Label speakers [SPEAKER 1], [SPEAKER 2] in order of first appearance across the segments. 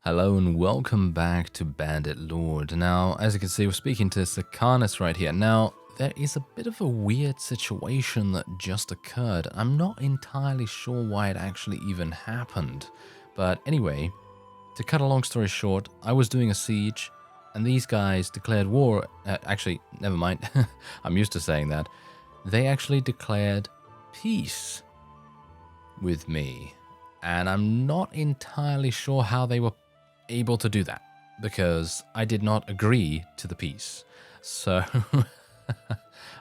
[SPEAKER 1] Hello and welcome back to Bannerlord. Now, as you can see, we're speaking to Johannes right here. Now, there is a bit of a weird situation that just occurred. I'm not entirely sure why it actually even happened. But anyway, to cut a long story short, I was doing a siege, and these guys declared war. Actually, never mind. I'm used to saying that. They actually declared peace with me. And I'm not entirely sure how they were able to do that, because I did not agree to the peace. So,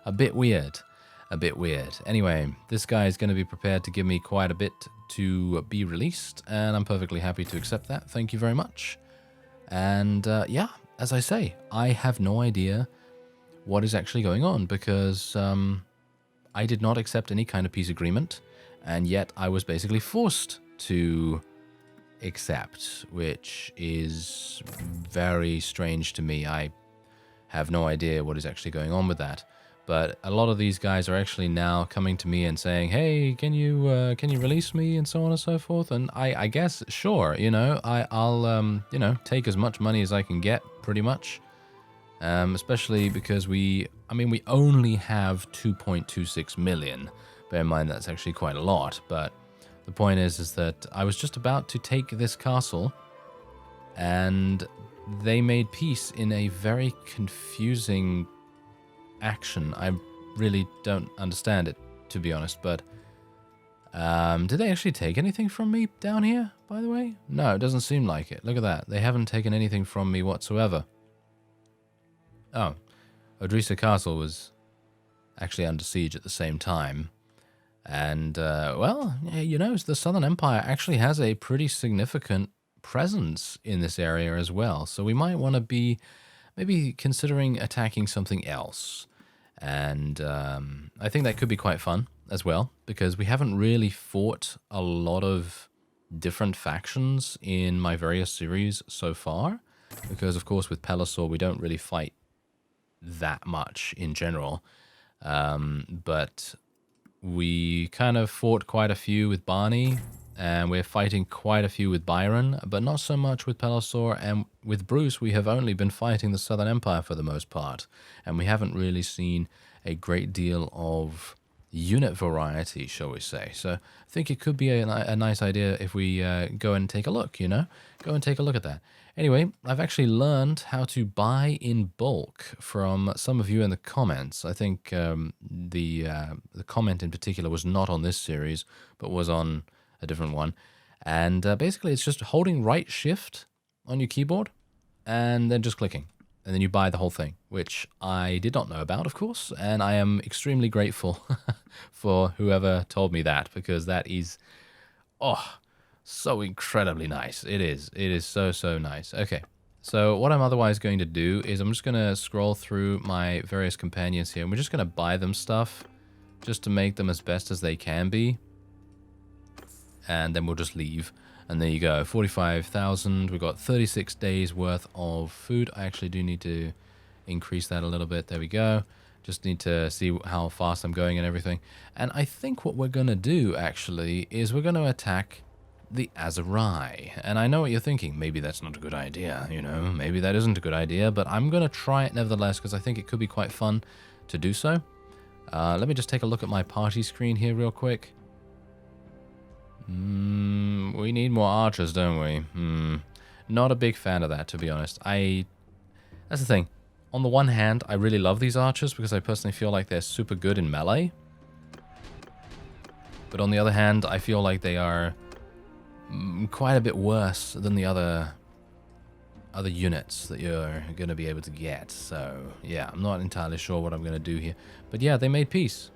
[SPEAKER 1] a bit weird. Anyway, this guy is going to be prepared to give me quite a bit to be released, and I'm perfectly happy to accept that. Thank you very much. And yeah, as I say, I have no idea what is actually going on, because I did not accept any kind of peace agreement, and yet I was basically forced to accept, which is very strange to me. I have no idea what is actually going on with that. But a lot of these guys are actually now coming to me and saying, "Hey, can you release me?" and so on and so forth. And I guess sure, I'll take as much money as I can get, pretty much. Especially because we only have 2.26 million. Bear in mind that's actually quite a lot, but the point is that I was just about to take this castle, and they made peace in a very confusing action. I really don't understand it, to be honest, but did they actually take anything from me down here, by the way? No, it doesn't seem like it. Look at that. They haven't taken anything from me whatsoever. Oh, Odrisa Castle was actually under siege at the same time. And, well, the Southern Empire actually has a pretty significant presence in this area as well. So we might want to be maybe considering attacking something else. And I think that could be quite fun as well, because we haven't really fought a lot of different factions in my various series so far. Because, of course, with Pelisor, we don't really fight that much in general. But we kind of fought quite a few with Barney, and we're fighting quite a few with Byron, but not so much with Pelisor. And with Bruce, we have only been fighting the Southern Empire for the most part, and we haven't really seen a great deal of unit variety, shall we say. So I think it could be a nice idea if we go and take a look, Go and take a look at that. Anyway, I've actually learned how to buy in bulk from some of you in the comments. I think the comment in particular was not on this series, but was on a different one. And basically, it's just holding right shift on your keyboard and then just clicking. And then you buy the whole thing, which I did not know about, of course. And I am extremely grateful for whoever told me that, because that is, so incredibly nice. It is so nice. Okay, so what I'm otherwise going to do is I'm just going to scroll through my various companions here, and we're just going to buy them stuff just to make them as best as they can be. And then we'll just leave. And there you go, 45,000. We've got 36 days worth of food. I actually do need to increase that a little bit. There we go. Just need to see how fast I'm going and everything. And I think what we're going to do, actually, is we're going to attack the Aserai. And I know what you're thinking. Maybe that's not a good idea, Maybe that isn't a good idea. But I'm going to try it nevertheless, because I think it could be quite fun to do so. Let me just take a look at my party screen here real quick. We need more archers, don't we? Not a big fan of that, to be honest. That's the thing. On the one hand, I really love these archers because I personally feel like they're super good in melee. But on the other hand, I feel like they are quite a bit worse than the other units that you're going to be able to get. So, yeah, I'm not entirely sure what I'm going to do here. But yeah, they made peace.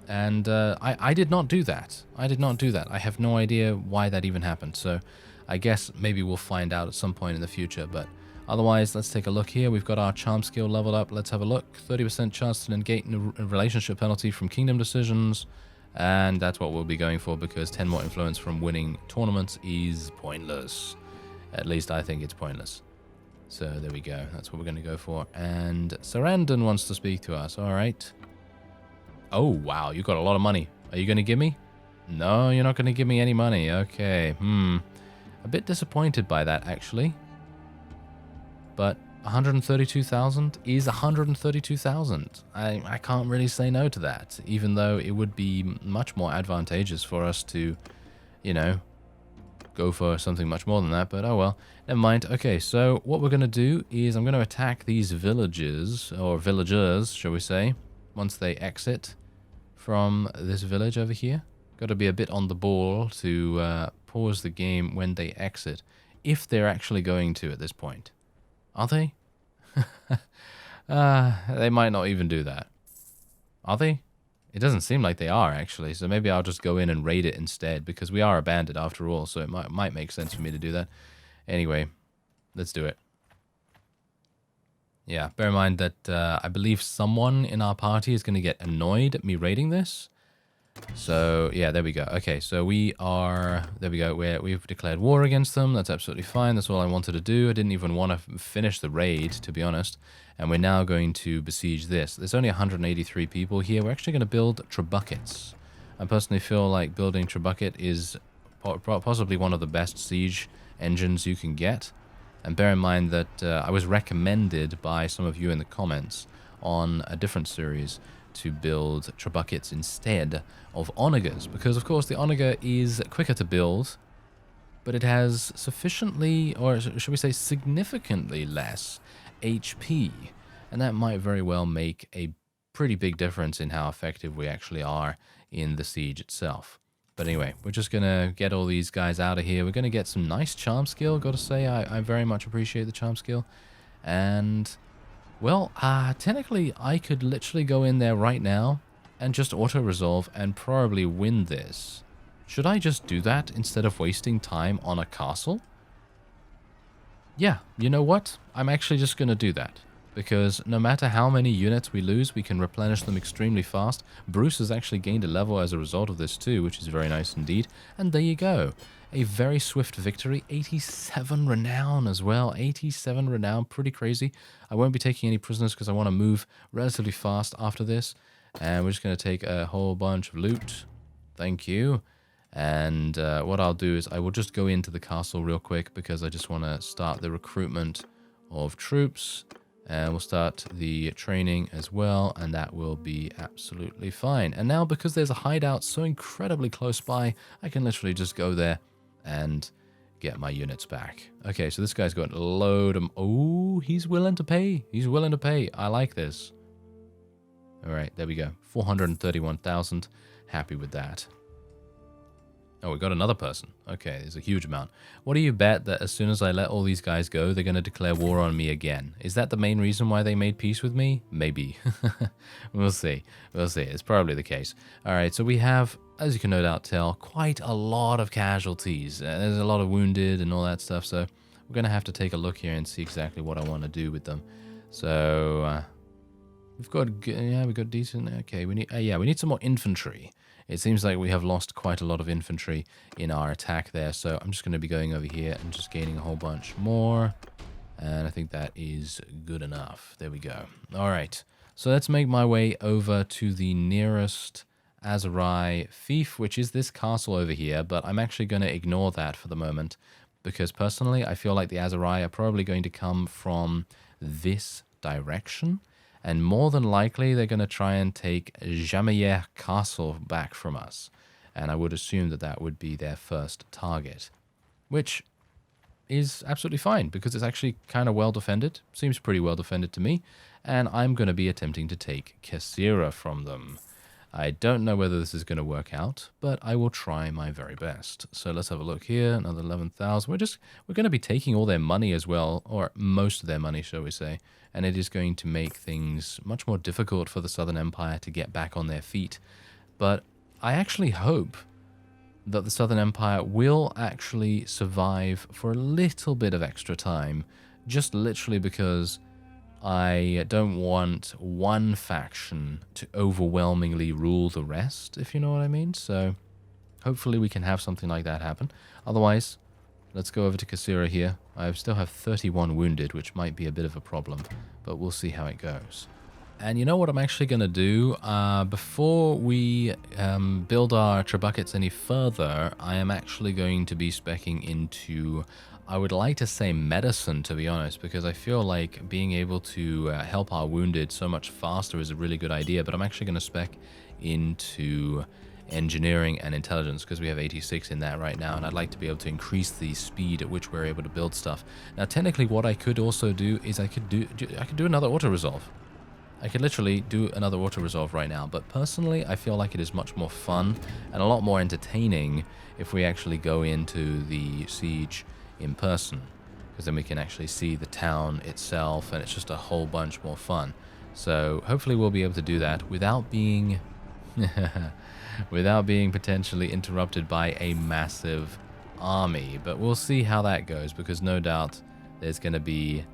[SPEAKER 1] And I did not do that. I have no idea why that even happened. So I guess maybe we'll find out at some point in the future. But otherwise, let's take a look here. We've got our charm skill leveled up. Let's have a look. 30% chance to negate a relationship penalty from kingdom decisions. And that's what we'll be going for, because 10 more influence from winning tournaments is pointless. At least I think it's pointless. So there we go. That's what we're going to go for. And Sarandon wants to speak to us. All right. Oh, wow, you got a lot of money. Are you going to give me? No, you're not going to give me any money. Okay, A bit disappointed by that, actually. But 132,000 is 132,000. I can't really say no to that, even though it would be much more advantageous for us to, you know, go for something much more than that, but oh well, never mind. Okay, so what we're going to do is I'm going to attack these villages, or villagers, shall we say, once they exit from this village over here. Got to be a bit on the ball to pause the game when they exit, if they're actually going to at this point. Are they? They might not even do that. Are they? It doesn't seem like they are, actually, so maybe I'll just go in and raid it instead, because we are a bandit after all, so it might make sense for me to do that. Anyway, let's do it. Yeah, bear in mind that I believe someone in our party is going to get annoyed at me raiding this. So, yeah, there we go. Okay, so we are... There we go. We've declared war against them. That's absolutely fine. That's all I wanted to do. I didn't even want to finish the raid, to be honest. And we're now going to besiege this. There's only 183 people here. We're actually going to build trebuchets. I personally feel like building trebuchet is possibly one of the best siege engines you can get. And bear in mind that I was recommended by some of you in the comments on a different series to build trebuchets instead of onagers, because of course the onager is quicker to build, but it has sufficiently, or should we say significantly less HP, and that might very well make a pretty big difference in how effective we actually are in the siege itself. But anyway, we're just gonna get all these guys out of here. We're gonna get some nice charm skill, gotta say. I very much appreciate the charm skill. And well, technically, I could literally go in there right now and just auto-resolve and probably win this. Should I just do that instead of wasting time on a castle? Yeah, you know what? I'm actually just going to do that. Because no matter how many units we lose, we can replenish them extremely fast. Bruce has actually gained a level as a result of this too, which is very nice indeed. And there you go. A very swift victory. 87 renown as well. 87 renown. Pretty crazy. I won't be taking any prisoners because I want to move relatively fast after this. And we're just going to take a whole bunch of loot. Thank you. And what I'll do is I will just go into the castle real quick because I just want to start the recruitment of troops. And we'll start the training as well, and that will be absolutely fine. And now, because there's a hideout so incredibly close by, I can literally just go there and get my units back. Okay, so this guy's got a load of... Oh, he's willing to pay. He's willing to pay. I like this. All right, there we go. 431,000. Happy with that. Oh, we got another person. Okay, there's a huge amount. What do you bet that as soon as I let all these guys go, they're going to declare war on me again? Is that the main reason why they made peace with me? Maybe. We'll see. We'll see. It's probably the case. All right, so we have, as you can no doubt tell, quite a lot of casualties. There's a lot of wounded and all that stuff, so we're going to have to take a look here and see exactly what I want to do with them. So, we've got decent... Okay, we need some more infantry. It seems like we have lost quite a lot of infantry in our attack there, so I'm just going to be going over here and just gaining a whole bunch more. And I think that is good enough. There we go. All right, so let's make my way over to the nearest Aserai fief, which is this castle over here, but I'm actually going to ignore that for the moment, because personally I feel like the Aserai are probably going to come from this direction. And more than likely, they're going to try and take Jamayer Castle back from us. And I would assume that that would be their first target. Which is absolutely fine, because it's actually kind of well defended. Seems pretty well defended to me. And I'm going to be attempting to take Kesira from them. I don't know whether this is going to work out, but I will try my very best. So let's have a look here. Another 11,000. We're going to be taking all their money as well, or most of their money, shall we say. And it is going to make things much more difficult for the Southern Empire to get back on their feet. But I actually hope that the Southern Empire will actually survive for a little bit of extra time, just literally because I don't want one faction to overwhelmingly rule the rest, if you know what I mean. So hopefully we can have something like that happen. Otherwise, let's go over to Kesira here. I still have 31 wounded, which might be a bit of a problem, but we'll see how it goes. And you know what I'm actually going to do? Before we build our trebuchets any further, I am actually going to be speccing into, I would like to say medicine, to be honest, because I feel like being able to help our wounded so much faster is a really good idea. But I'm actually going to spec into engineering and intelligence because we have 86 in that right now, and I'd like to be able to increase the speed at which we're able to build stuff. Now, technically, what I could also do is I could do another auto-resolve. I could literally do another auto-resolve right now, but personally, I feel like it is much more fun and a lot more entertaining if we actually go into the siege in person, because then we can actually see the town itself, and it's just a whole bunch more fun. So hopefully we'll be able to do that without being without being potentially interrupted by a massive army. But we'll see how that goes, because no doubt there's going to be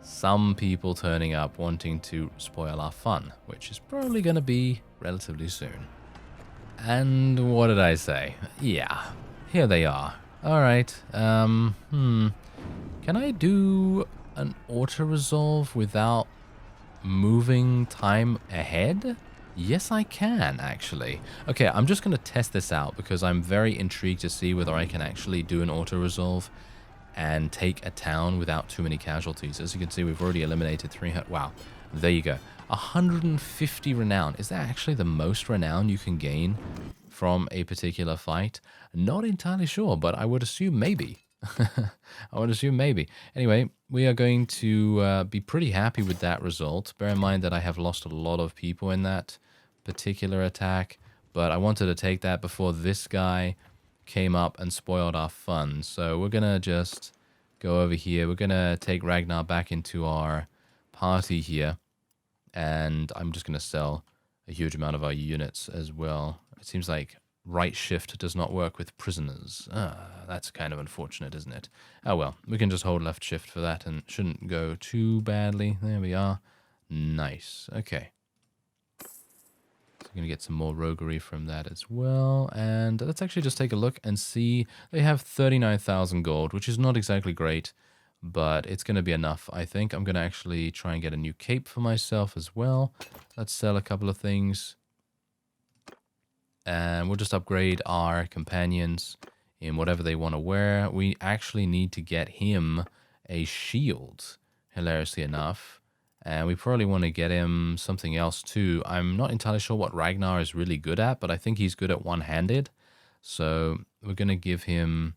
[SPEAKER 1] some people turning up wanting to spoil our fun, which is probably going to be relatively soon. And what did I say? Yeah, here they are. Alright, can I do an auto-resolve without moving time ahead? Yes, I can, actually. Okay, I'm just going to test this out because I'm very intrigued to see whether I can actually do an auto-resolve and take a town without too many casualties. As you can see, we've already eliminated 300. Wow, there you go. 150 renown. Is that actually the most renown you can gain from a particular fight? Not entirely sure, but I would assume maybe. I would assume maybe. Anyway, we are going to be pretty happy with that result. Bear in mind that I have lost a lot of people in that particular attack, but I wanted to take that before this guy came up and spoiled our fun. So we're going to just go over here. We're going to take Ragnar back into our party here, and I'm just going to sell a huge amount of our units as well. It seems like right shift does not work with prisoners. That's kind of unfortunate, isn't it? Oh well, we can just hold left shift for that and shouldn't go too badly. There we are. Nice. Okay. So I'm going to get some more roguery from that as well. And let's actually just take a look and see. They have 39,000 gold, which is not exactly great, but it's going to be enough, I think. I'm going to actually try and get a new cape for myself as well. Let's sell a couple of things. And we'll just upgrade our companions in whatever they want to wear. We actually need to get him a shield, hilariously enough. And we probably want to get him something else too. I'm not entirely sure what Ragnar is really good at, but I think he's good at one-handed. So we're going to give him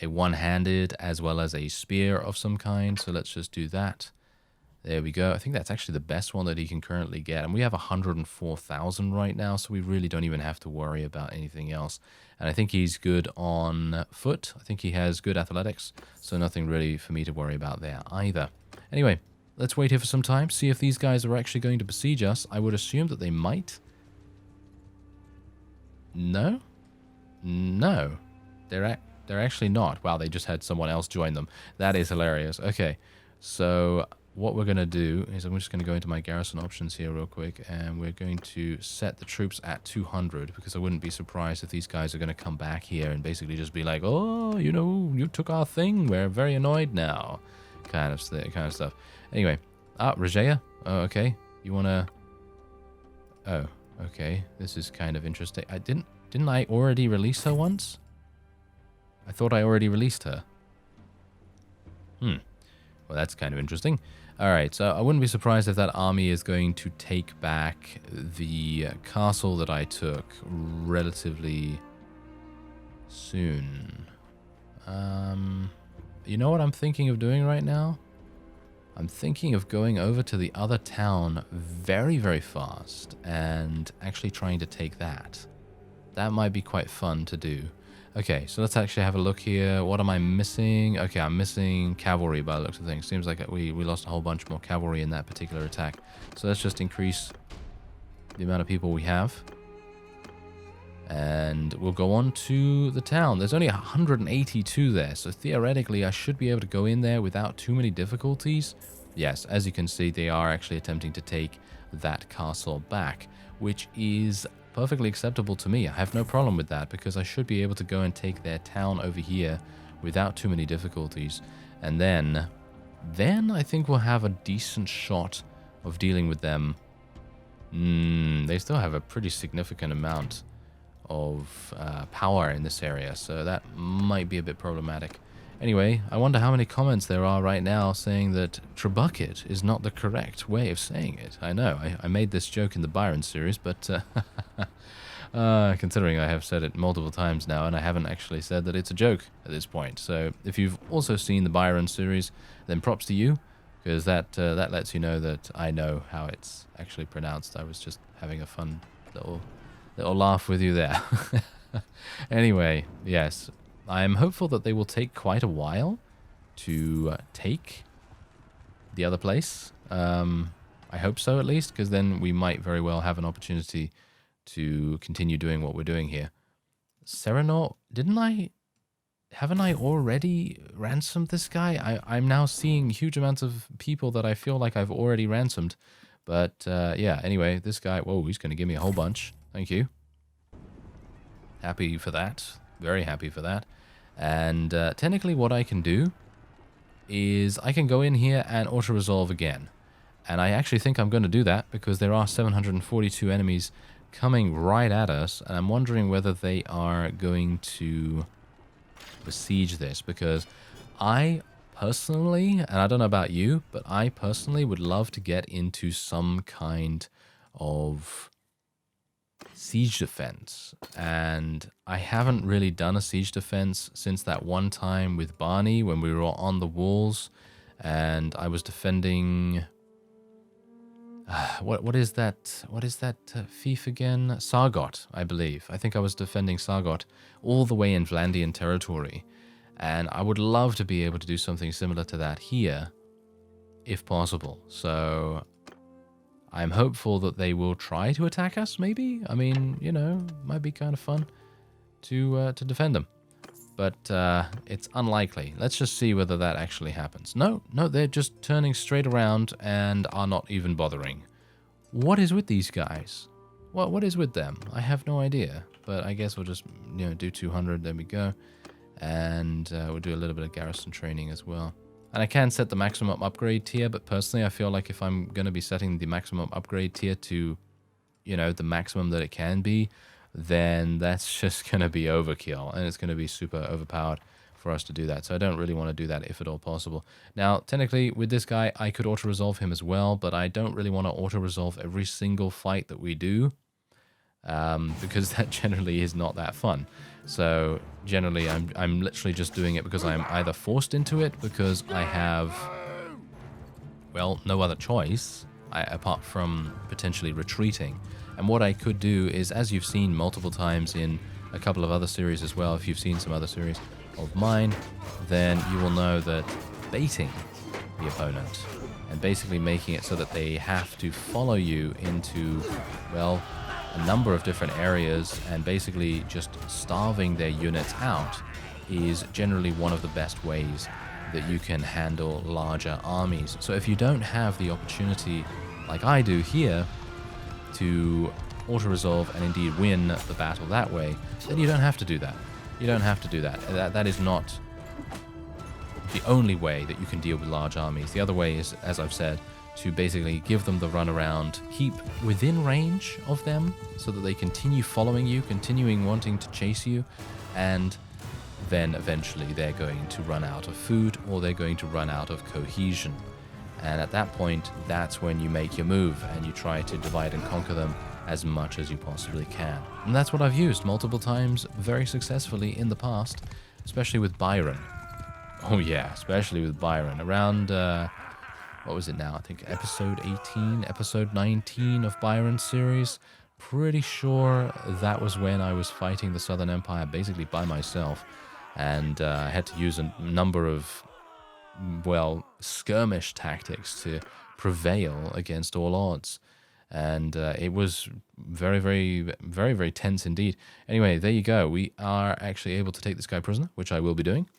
[SPEAKER 1] a one-handed as well as a spear of some kind. So let's just do that. There we go. I think that's actually the best one that he can currently get. And we have 104,000 right now, so we really don't even have to worry about anything else. And I think he's good on foot. I think he has good athletics, so nothing really for me to worry about there either. Anyway, let's wait here for some time, see if these guys are actually going to besiege us. I would assume that they might. No? No. They're actually not. Wow, they just had someone else join them. That is hilarious. Okay, so what we're going to do is I'm just going to go into my garrison options here real quick, and we're going to set the troops at 200, because I wouldn't be surprised if these guys are going to come back here and basically just be like, oh, you know, you took our thing, we're very annoyed now, kind of stuff. Anyway, Regea, oh, okay, you want to, oh, okay, this is kind of interesting. Didn't I already release her once? I thought I already released her. Well, that's kind of interesting. Alright, so I wouldn't be surprised if that army is going to take back the castle that I took relatively soon. You know what I'm thinking of doing right now? I'm thinking of going over to the other town very, very fast and actually trying to take that. That might be quite fun to do. Okay, so let's actually have a look here. What am I missing? Okay, I'm missing cavalry by the looks of things. Seems like we lost a whole bunch more cavalry in that particular attack. So let's just increase the amount of people we have. And we'll go on to the town. There's only 182 there, so theoretically I should be able to go in there without too many difficulties. Yes, as you can see, they are actually attempting to take that castle back, which is perfectly acceptable to me. I have no problem with that, because I should be able to go and take their town over here without too many difficulties. And then I think we'll have a decent shot of dealing with them. They still have a pretty significant amount of power in this area, so that might be a bit problematic. Anyway, I wonder how many comments there are right now saying that Trebucket is not the correct way of saying it. I know, I made this joke in the Byron series, but considering I have said it multiple times now, and I haven't actually said that it's a joke at this point. So if you've also seen the Byron series, then props to you, because that lets you know that I know how it's actually pronounced. I was just having a fun little laugh with you there. Anyway, yes, I'm hopeful that they will take quite a while to take the other place. I hope so, at least, because then we might very well have an opportunity to continue doing what we're doing here. Serenor, haven't I already ransomed this guy? I'm now seeing huge amounts of people that I feel like I've already ransomed. But, yeah, anyway, this guy, whoa, he's going to give me a whole bunch. Thank you. Happy for that. Very happy for that. And technically what I can do is I can go in here and auto-resolve again. And I actually think I'm going to do that because there are 742 enemies coming right at us. And I'm wondering whether they are going to besiege this, because I personally, and I don't know about you, but I personally would love to get into some kind of siege defense. And I haven't really done a siege defense since that one time with Barney when we were on the walls and I was defending what is that fief again? Sargot, I believe. I think I was defending Sargot all the way in Vlandian territory, and I would love to be able to do something similar to that here if possible. So I'm hopeful that they will try to attack us, maybe? I mean, you know, might be kind of fun to defend them. But it's unlikely. Let's just see whether that actually happens. No, they're just turning straight around and are not even bothering. What is with these guys? What is with them? I have no idea. But I guess we'll just, you know, do 200. There we go. And we'll do a little bit of garrison training as well. And I can set the maximum upgrade tier, but personally I feel like if I'm going to be setting the maximum upgrade tier to, you know, the maximum that it can be, then that's just going to be overkill, and it's going to be super overpowered for us to do that. So I don't really want to do that if at all possible. Now, technically, with this guy, I could auto-resolve him as well, but I don't really want to auto-resolve every single fight that we do, because that generally is not that fun. So generally, I'm literally just doing it because I'm either forced into it, because I have, well, no other choice, apart from potentially retreating. And what I could do is, as you've seen multiple times in a couple of other series as well, if you've seen some other series of mine, then you will know that baiting the opponent and basically making it so that they have to follow you into, well, a number of different areas and basically just starving their units out is generally one of the best ways that you can handle larger armies. So if you don't have the opportunity, like I do here, to auto-resolve and indeed win the battle that way, then you don't have to do that. You don't have to do that. That is not the only way that you can deal with large armies. The other way is, as I've said, to basically give them the runaround, keep within range of them so that they continue following you, continuing wanting to chase you, and then eventually they're going to run out of food or they're going to run out of cohesion. And at that point, that's when you make your move and you try to divide and conquer them as much as you possibly can. And that's what I've used multiple times very successfully in the past, especially with Byron. Oh yeah, especially with Byron. Around, what was it now? I think episode 18, episode 19 of Byron's series. Pretty sure that was when I was fighting the Southern Empire basically by myself. And I had to use a number of, well, skirmish tactics to prevail against all odds. And it was very, very, very, very tense indeed. Anyway, there you go. We are actually able to take this guy prisoner, which I will be doing.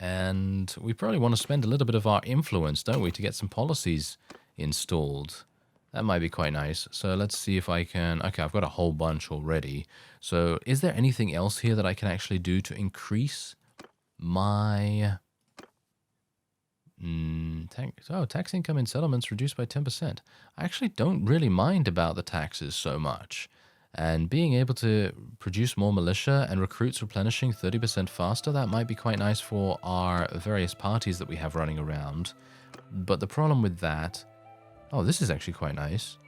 [SPEAKER 1] And we probably want to spend a little bit of our influence, don't we, to get some policies installed. That might be quite nice. So let's see if I can... Okay, I've got a whole bunch already. So is there anything else here that I can actually do to increase my tax income in settlements reduced by 10%. I actually don't really mind about the taxes so much. And being able to produce more militia and recruits replenishing 30% faster, that might be quite nice for our various parties that we have running around. But the problem with that... Oh, this is actually quite nice.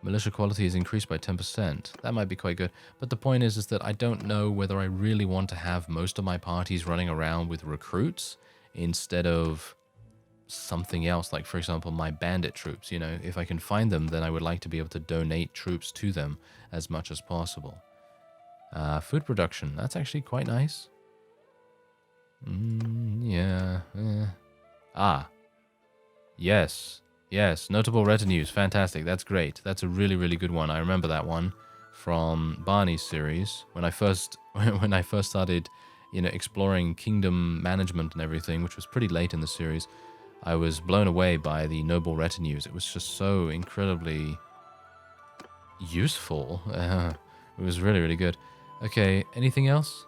[SPEAKER 1] Militia quality is increased by 10%. That might be quite good. But the point is that I don't know whether I really want to have most of my parties running around with recruits instead of something else, like, for example, my bandit troops. You know, if I can find them, then I would like to be able to donate troops to them as much as possible. Food production, that's actually quite nice. Yeah. Ah. Yes. Yes, notable retinues, fantastic, that's great. That's a really, really good one. I remember that one from Barney's series when I first started, you know, exploring kingdom management and everything, which was pretty late in the series. I was blown away by the noble retinues. It was just so incredibly useful. It was really, really good. Okay, anything else?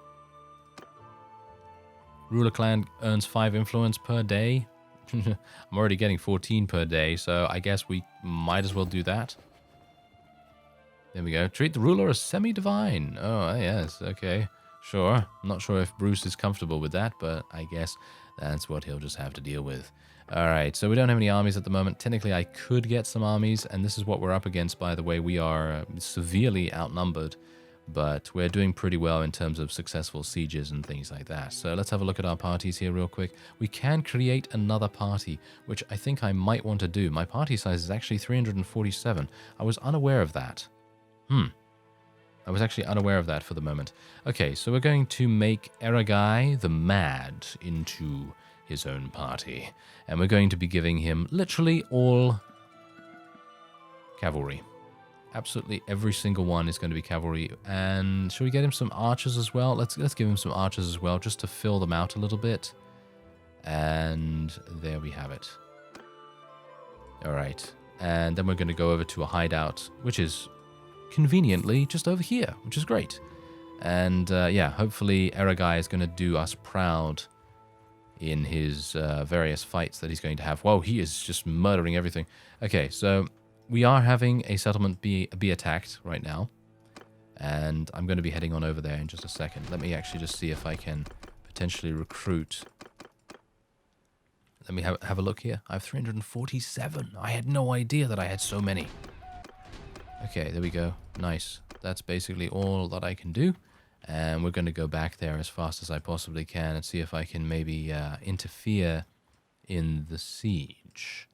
[SPEAKER 1] Ruler clan earns 5 influence per day. I'm already getting 14 per day, so I guess we might as well do that. There we go. Treat the ruler as semi-divine. Oh, yes, okay. Sure. I'm not sure if Bruce is comfortable with that, but I guess that's what he'll just have to deal with. Alright, so we don't have any armies at the moment. Technically, I could get some armies, and this is what we're up against, by the way. We are severely outnumbered, but we're doing pretty well in terms of successful sieges and things like that. So let's have a look at our parties here real quick. We can create another party, which I think I might want to do. My party size is actually 347. I was unaware of that. I was actually unaware of that for the moment. Okay, so we're going to make Eragai the Mad into his own party. And we're going to be giving him literally all cavalry. Absolutely every single one is going to be cavalry. And should we get him some archers as well? Let's give him some archers as well, just to fill them out a little bit. And there we have it. All right. And then we're going to go over to a hideout, which is conveniently just over here, which is great. And yeah, hopefully Eragai is going to do us proud in his various fights that he's going to have. Whoa, he is just murdering everything. Okay, so we are having a settlement be attacked right now. And I'm going to be heading on over there in just a second. Let me actually just see if I can potentially recruit. Let me have a look here. I have 347. I had no idea that I had so many. Okay, there we go. Nice. That's basically all that I can do. And we're going to go back there as fast as I possibly can and see if I can maybe interfere in the siege.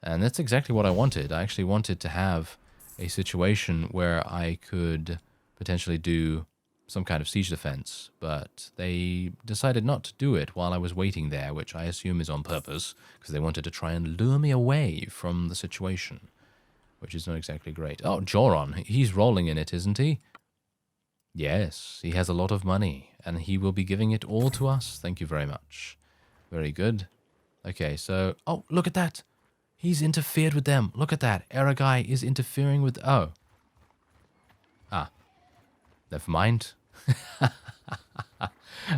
[SPEAKER 1] And that's exactly what I wanted. I actually wanted to have a situation where I could potentially do some kind of siege defense, but they decided not to do it while I was waiting there, which I assume is on purpose, because they wanted to try and lure me away from the situation, which is not exactly great. Oh, Joron, he's rolling in it, isn't he? Yes, he has a lot of money, and he will be giving it all to us. Thank you very much. Very good. Okay, so... Oh, look at that! He's interfered with them. Look at that. Eragai is interfering with... Oh. Ah. Never mind.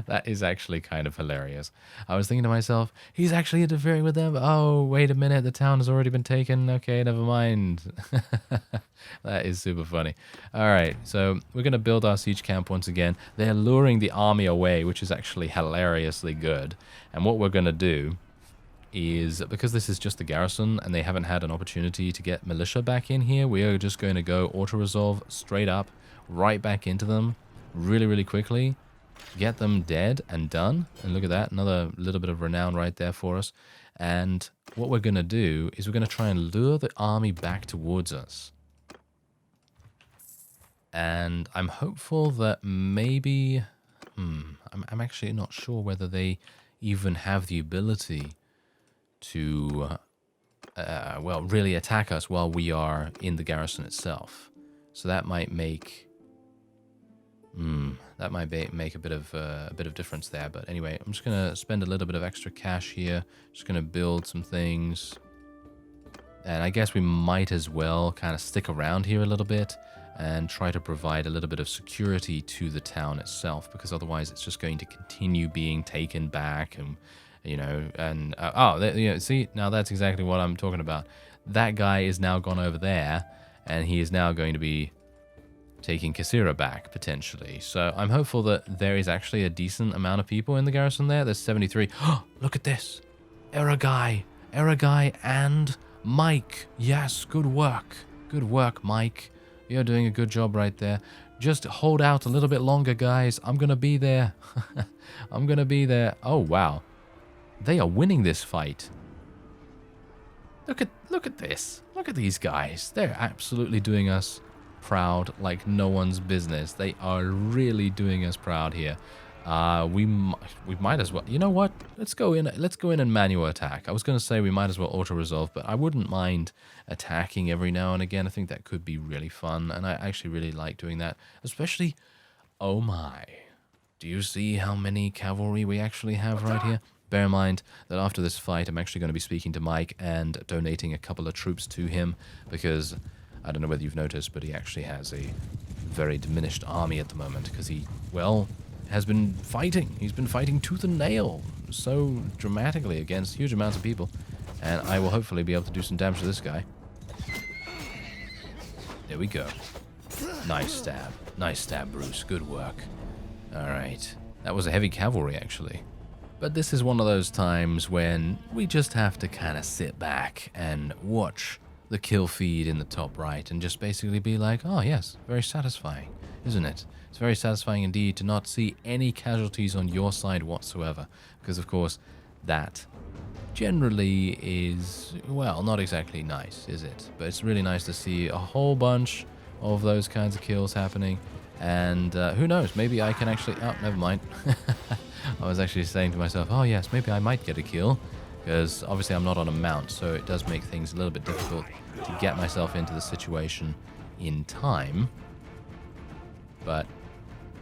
[SPEAKER 1] That is actually kind of hilarious. I was thinking to myself, he's actually interfering with them. Oh, wait a minute. The town has already been taken. Okay, never mind. That is super funny. All right, so we're going to build our siege camp once again. They're luring the army away, which is actually hilariously good. And what we're going to do is, because this is just the garrison and they haven't had an opportunity to get militia back in here, we are just going to go auto-resolve straight up, right back into them, really, really quickly, get them dead and done. And look at that, another little bit of renown right there for us. And what we're going to do is we're going to try and lure the army back towards us. And I'm hopeful that maybe... I'm actually not sure whether they even have the ability to, well, really attack us while we are in the garrison itself. So that might make... make a bit of difference there. But anyway, I'm just going to spend a little bit of extra cash here. Just going to build some things. And I guess we might as well kind of stick around here a little bit and try to provide a little bit of security to the town itself, because otherwise it's just going to continue being taken back, and you know, and oh, you know, see, now that's exactly what I'm talking about. That guy is now gone over there, and he is now going to be taking Kasira back, potentially. So I'm hopeful that there is actually a decent amount of people in the garrison there. There's 73. Oh, look at this. Eragai, and Mike. Yes, good work. Good work, Mike. You're doing a good job right there. Just hold out a little bit longer, guys. I'm going to be there. I'm going to be there. Oh, wow. They are winning this fight. Look at this. Look at these guys. They're absolutely doing us proud like no one's business. They are really doing us proud here. We might as well. You know what? Let's go in and manual attack. I was going to say we might as well auto resolve, but I wouldn't mind attacking every now and again. I think that could be really fun, and I actually really like doing that. Especially, oh my, do you see how many cavalry we actually have right here? Bear in mind that after this fight, I'm actually going to be speaking to Mike and donating a couple of troops to him, because I don't know whether you've noticed, but he actually has a very diminished army at the moment, because he, well, has been fighting. He's been fighting tooth and nail so dramatically against huge amounts of people, and I will hopefully be able to do some damage to this guy. There we go. Nice stab. Nice stab, Bruce. Good work. Alright. That was a heavy cavalry, actually. But this is one of those times when we just have to kind of sit back and watch the kill feed in the top right and just basically be like, oh yes, very satisfying, isn't it? It's very satisfying indeed to not see any casualties on your side whatsoever, because of course that generally is, well, not exactly nice, is it? But it's really nice to see a whole bunch of those kinds of kills happening, and who knows, maybe I can actually, oh, never mind. I was actually saying to myself, oh yes, maybe I might get a kill, because obviously I'm not on a mount, so it does make things a little bit difficult to get myself into the situation in time. But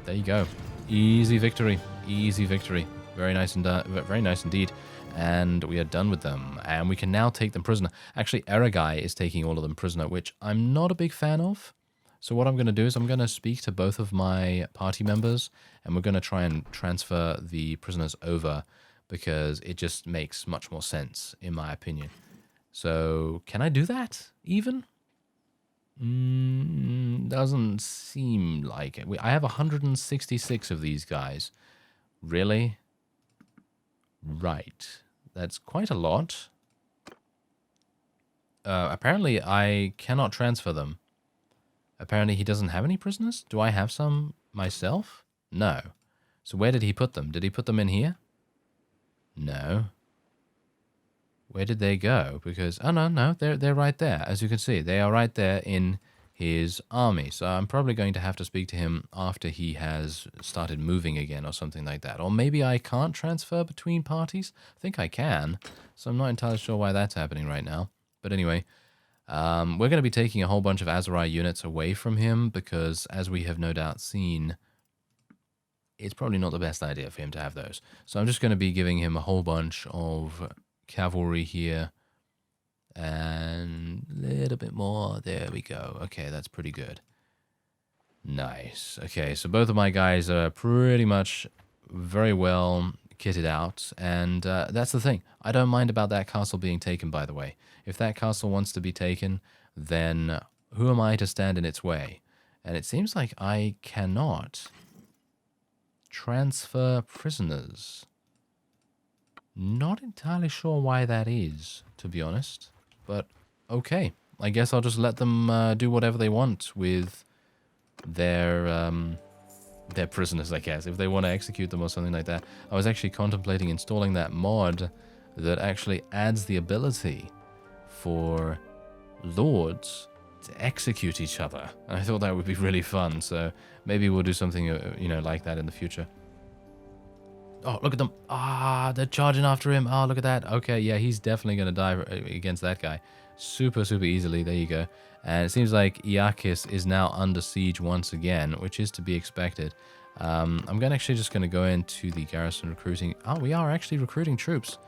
[SPEAKER 1] there you go. Easy victory. Easy victory. Very nice and very nice indeed. And we are done with them. And we can now take them prisoner. Actually, Eragai is taking all of them prisoner, which I'm not a big fan of. So what I'm going to do is I'm going to speak to both of my party members, and we're going to try and transfer the prisoners over, because it just makes much more sense, in my opinion. So, can I do that, even? Doesn't seem like it. I have 166 of these guys. Really? Right. That's quite a lot. Apparently, I cannot transfer them. Apparently, he doesn't have any prisoners? Do I have some myself? No. So where did he put them? Did he put them in here? No. Where did they go? Because, oh no, they're right there. As you can see, they are right there in his army. So I'm probably going to have to speak to him after he has started moving again or something like that. Or maybe I can't transfer between parties? I think I can. So I'm not entirely sure why that's happening right now. But anyway, we're going to be taking a whole bunch of Aserai units away from him, because as we have no doubt seen, it's probably not the best idea for him to have those. So I'm just going to be giving him a whole bunch of cavalry here, and a little bit more. There we go. Okay, that's pretty good. Nice. Okay, so both of my guys are pretty much very well kitted out, and that's the thing. I don't mind about that castle being taken, by the way. If that castle wants to be taken, then who am I to stand in its way? And it seems like I cannot transfer prisoners. Not entirely sure why that is, to be honest. But, okay. I guess I'll just let them do whatever they want with their prisoners, I guess. If they want to execute them or something like that. I was actually contemplating installing that mod that actually adds the ability for lords to execute each other. And I thought that would be really fun, so maybe we'll do something, you know, like that in the future. Oh, look at them. Ah, they're charging after him. Oh, look at that. Okay, yeah, he's definitely going to die against that guy. Super, super easily. There you go. And it seems like Iakis is now under siege once again, which is to be expected. I'm actually just going to go into the garrison recruiting. Oh, we are actually recruiting troops.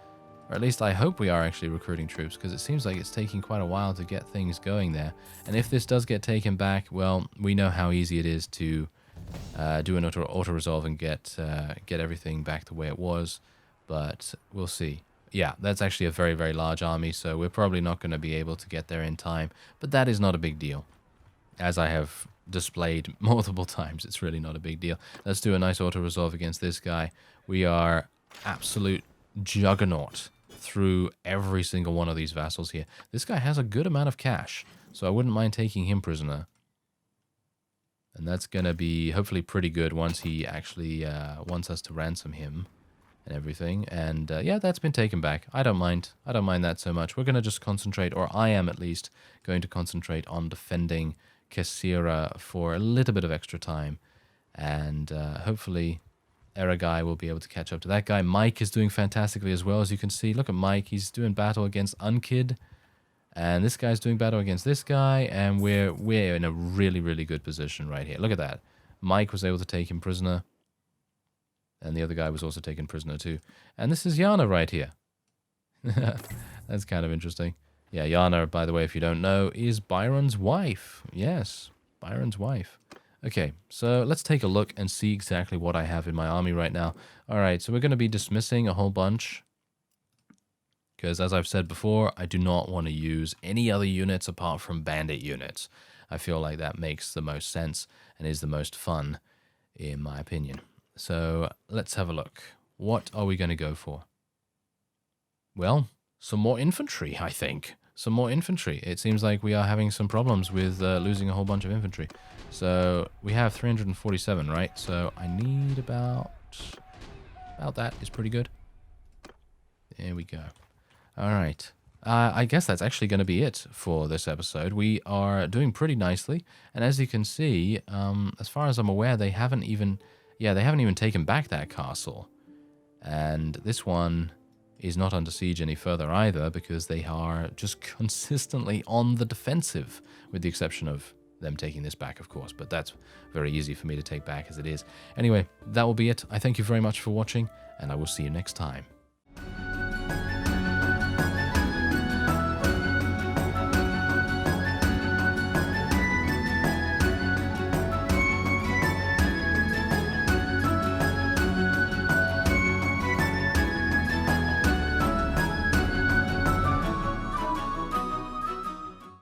[SPEAKER 1] Or at least I hope we are actually recruiting troops, because it seems like it's taking quite a while to get things going there. And if this does get taken back, well, we know how easy it is to do an auto-resolve and get everything back the way it was. but we'll see. Yeah, that's actually a very, very large army, so we're probably not going to be able to get there in time, but that is not a big deal. As I have displayed multiple times, it's really not a big deal. Let's do a nice auto-resolve against this guy. We are absolute juggernaut through every single one of these vassals here. This guy has a good amount of cash, so I wouldn't mind taking him prisoner. And that's going to be hopefully pretty good once he actually wants us to ransom him and everything. And yeah, that's been taken back. I don't mind. I don't mind that so much. We're going to just concentrate, or I am at least, going to concentrate on defending Kesira for a little bit of extra time. And hopefully Eragai will be able to catch up to that guy. Mike is doing fantastically as well, as you can see. Look at Mike. He's doing battle against Unkid. And this guy's doing battle against this guy, and we're in a really, really good position right here. Look at that. Mike was able to take him prisoner, and the other guy was also taken prisoner too. And this is Yana right here. That's kind of interesting. Yeah, Yana, by the way, if you don't know, is Byron's wife. Yes, Byron's wife. Okay, so let's take a look and see exactly what I have in my army right now. All right, so we're going to be dismissing a whole bunch, because as I've said before, I do not want to use any other units apart from bandit units. I feel like that makes the most sense and is the most fun, in my opinion. So let's have a look. What are we going to go for? Well, some more infantry, I think. Some more infantry. It seems like we are having some problems with losing a whole bunch of infantry. So we have 347, right? So I need about that is pretty good. There we go. All right. I guess that's actually going to be it for this episode. We are doing pretty nicely, and as you can see, as far as I'm aware, they haven't even taken back that castle. And this one is not under siege any further either, because they are just consistently on the defensive, with the exception of them taking this back, of course, but that's very easy for me to take back as it is. Anyway, that will be it. I thank you very much for watching, and I will see you next time.